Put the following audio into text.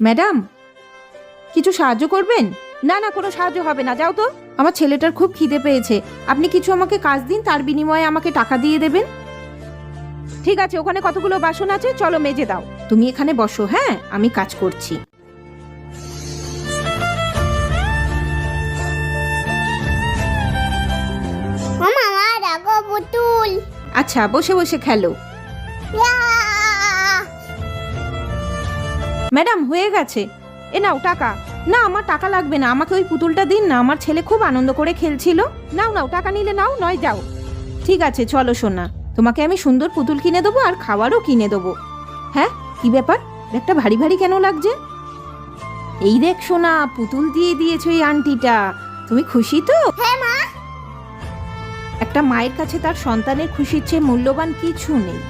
Madam, কিছু সাহায্য করবেন? না না, কোনো সাহায্য হবে না, যাও তো। আমার ছেলেটার খুব খিদে পেয়েছে, আপনি কিছু আমাকে কাজ দিন, তার বিনিময়ে আমাকে টাকা দিয়ে দেবেন। ঠিক আছে, ওখানে কতগুলো বাসন আছে, চলো মেজে দাও। তুমি এখানে বসো, হ্যাঁ, আমি কাজ করছি। মামা রাগো পুতুল। আচ্ছা, বসে বসে খেলো। ম্যাডাম, হয়ে গেছে, এ নাও টাকা। না, আমার টাকা লাগবে না, আমাকে ওই পুতুলটা দিন না, আমার ছেলে খুব আনন্দ করে খেলছিল। নাও নাও, টাকা নিলে নাও, নয় যাও। ঠিক আছে, চলো সোনা, তোমাকে আমি সুন্দর পুতুল কিনে দেবো আর খাবারও কিনে দেবো। হ্যাঁ, কি ব্যাপার, ব্যাগটা ভারী ভারী কেন লাগছে? এই দেখ সোনা, পুতুল দিয়ে দিয়েছো এই আন্টিটা, তুমি খুশি তো? হ্যাঁ মা। একটা মায়ের কাছে তার সন্তানের খুশির চেয়ে মূল্যবান কিছু নেই।